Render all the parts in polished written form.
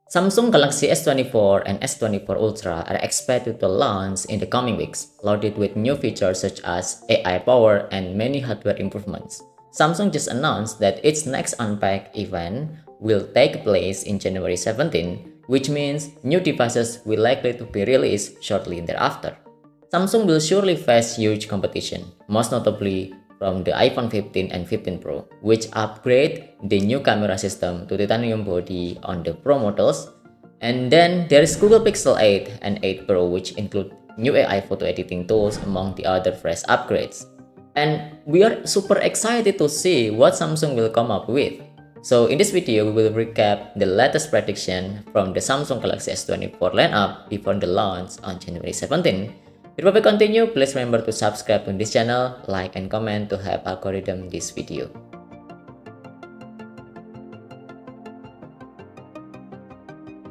Samsung Galaxy S24 and S24 Ultra are expected to launch in the coming weeks, loaded with new features such as AI power and many hardware improvements. Samsung just announced that its next Unpacked event will take place in January 17, which means new devices will likely to be released shortly thereafter. Samsung will surely face huge competition, most notably from the iPhone 15 and 15 Pro, which upgrade the new camera system to titanium body on the Pro models. And then there is Google Pixel 8 and 8 Pro, which include new AI photo editing tools among the other fresh upgrades. And we are super excited to see what Samsung will come up with. So in this video, we will recap the latest prediction from the Samsung Galaxy S24 lineup before the launch on January 17. Before we continue, please remember to subscribe to this channel, like and comment to help algorithm this video.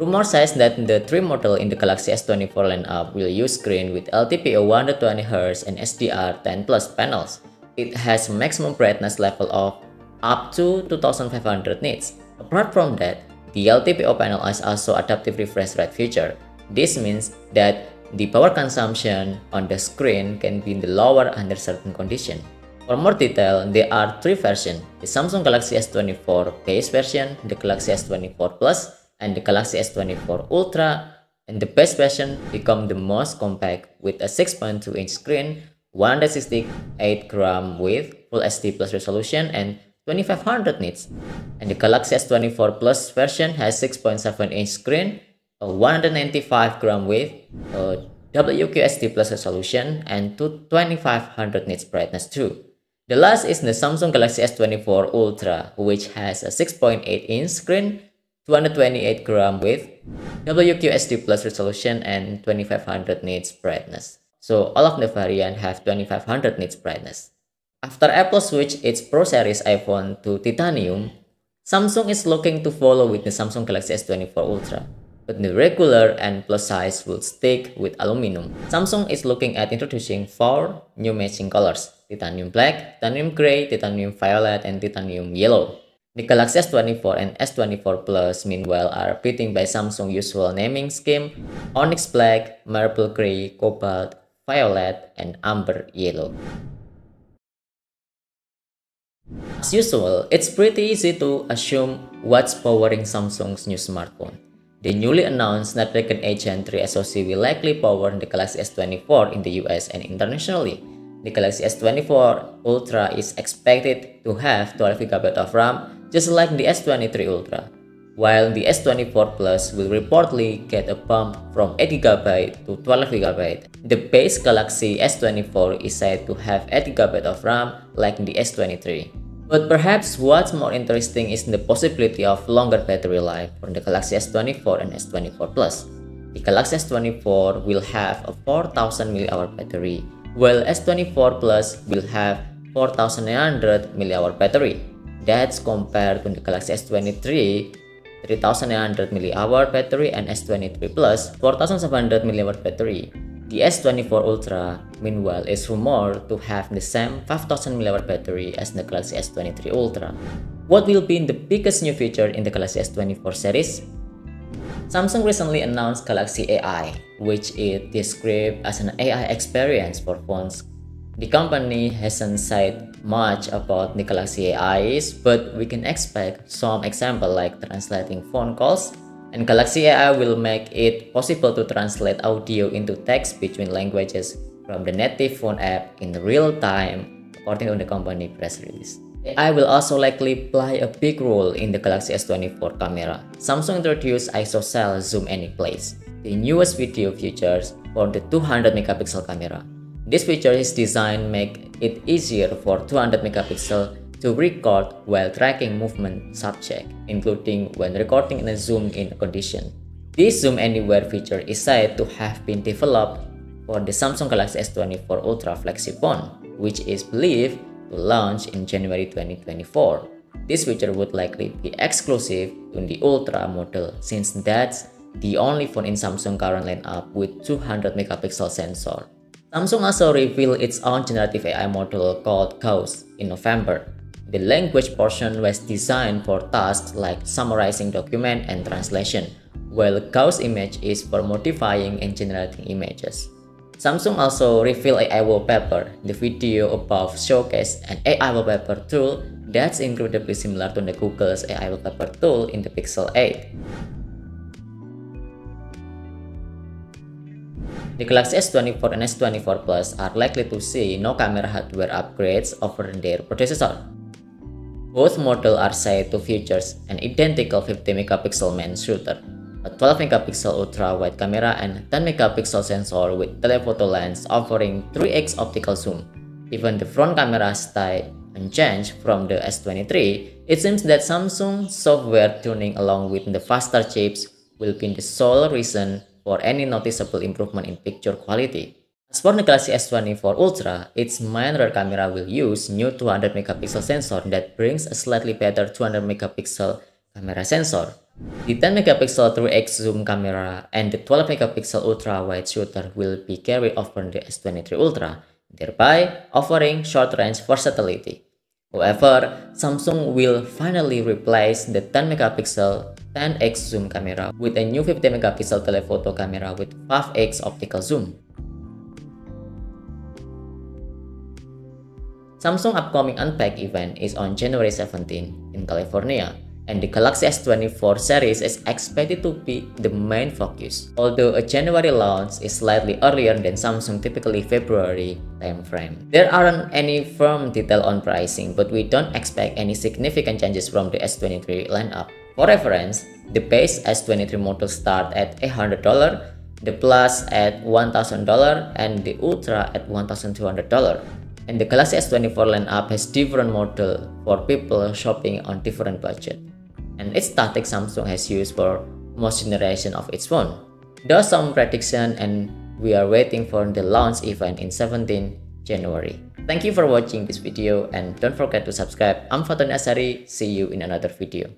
Rumor says that the trim model in the Galaxy S24 lineup will use screen with LTPO 120Hz and SDR10 Plus panels. It has maximum brightness level of up to 2500 nits. Apart from that, the LTPO panel has also adaptive refresh rate feature. This means that the power consumption on the screen can be lower under certain conditions. For more detail, there are three versions: the Samsung Galaxy S24 base version, the Galaxy S24 Plus, and the Galaxy S24 Ultra. And the base version become the most compact with a 6.2-inch screen, 168 gram width, Full HD Plus resolution, and 2500 nits. And the Galaxy S24 Plus version has 6.7-inch screen, a 195 gram width, a WQHD Plus resolution, and 2500 nits brightness too. The last is the Samsung Galaxy S24 Ultra, which has a 6.8-inch screen, 228 gram width, WQHD Plus resolution, and 2500 nits brightness. So all of the variants have 2500 nits brightness. After Apple switched its Pro series iPhone to titanium, Samsung is looking to follow with the Samsung Galaxy S24 Ultra, but the regular and plus size will stick with aluminum. Samsung is looking at introducing 4 new matching colors: titanium black, titanium gray, titanium violet, and titanium yellow. The Galaxy S24 and S24 Plus meanwhile are beaten by Samsung's usual naming scheme: onyx black, marble gray, cobalt, violet, and amber yellow. As usual, it's pretty easy to assume what's powering Samsung's new smartphone. The newly announced Snapdragon 8 Gen 3 SoC will likely power the Galaxy S24 in the US and internationally. The Galaxy S24 Ultra is expected to have 12GB of RAM, just like the S23 Ultra, while the S24 Plus will reportedly get a bump from 8GB to 12GB. The base Galaxy S24 is said to have 8GB of RAM like the S23. But perhaps what's more interesting is the possibility of longer battery life for the Galaxy S24 and S24 Plus. The Galaxy S24 will have a 4000 mAh battery, while S24 Plus will have 4900 mAh battery. That's compared to the Galaxy S23 3900 mAh battery and S23 Plus 4700 mAh battery. The S24 Ultra, meanwhile, is rumored to have the same 5000 mAh battery as the Galaxy S23 Ultra. What will be the biggest new feature in the Galaxy S24 series? Samsung recently announced Galaxy AI, which it described as an AI experience for phones. The company hasn't said much about the Galaxy AIs, but we can expect some example like translating phone calls, and Galaxy AI will make it possible to translate audio into text between languages from the native phone app in real time, according to the company press release. AI will also likely play a big role in the Galaxy S24 camera. Samsung introduced ISOCELL Zoom Anyplace, the newest video features for the 200 megapixel camera. This feature is designed to make it easier for 200 megapixel to record while tracking movement subject, including when recording in a zoomed-in condition. This Zoom Anywhere feature is said to have been developed for the Samsung Galaxy S24 Ultra flagship phone, which is believed to launch in January 2024. This feature would likely be exclusive to the Ultra model, since that's the only phone in Samsung current lineup with 200 megapixel sensor. Samsung also revealed its own generative AI model called Gauss in November. The language portion was designed for tasks like summarizing document and translation, while Gauss Image is for modifying and generating images. Samsung also revealed AI Wallpaper. The video above showcased an AI Wallpaper tool that's incredibly similar to the Google's AI Wallpaper tool in the Pixel 8. The Galaxy S24 and S24 Plus are likely to see no camera hardware upgrades over their predecessor. Both models are said to feature an identical 50-megapixel main shooter, a 12-megapixel ultra-wide camera, and 10-megapixel sensor with telephoto lens offering 3x optical zoom. Even the front camera stayed unchanged from the S23, it seems that Samsung's software tuning along with the faster chips will be the sole reason for any noticeable improvement in picture quality. As for the Galaxy S24 Ultra, its main rear camera will use new 200-megapixel sensor that brings a slightly better 200-megapixel camera sensor. The 10-megapixel 3x zoom camera and the 12-megapixel ultra-wide shooter will be carried over the S23 Ultra, thereby offering short-range versatility. However, Samsung will finally replace the 10-megapixel 10x zoom camera with a new 50-megapixel telephoto camera with 5x optical zoom. Samsung upcoming Unpacked event is on January 17 in California, and the Galaxy S24 series is expected to be the main focus, although a January launch is slightly earlier than Samsung typically February timeframe. There aren't any firm detail on pricing, but we don't expect any significant changes from the S23 lineup. For reference, the base S23 model start at $800, the Plus at $1,000, and the Ultra at $1,200. And the Galaxy S24 lineup has different models for people shopping on different budget. And its tactic Samsung has used for most generation of its phone. There are some prediction and we are waiting for the launch event in 17 January. Thank you for watching this video and don't forget to subscribe. I'm Faton Asari. See you in another video.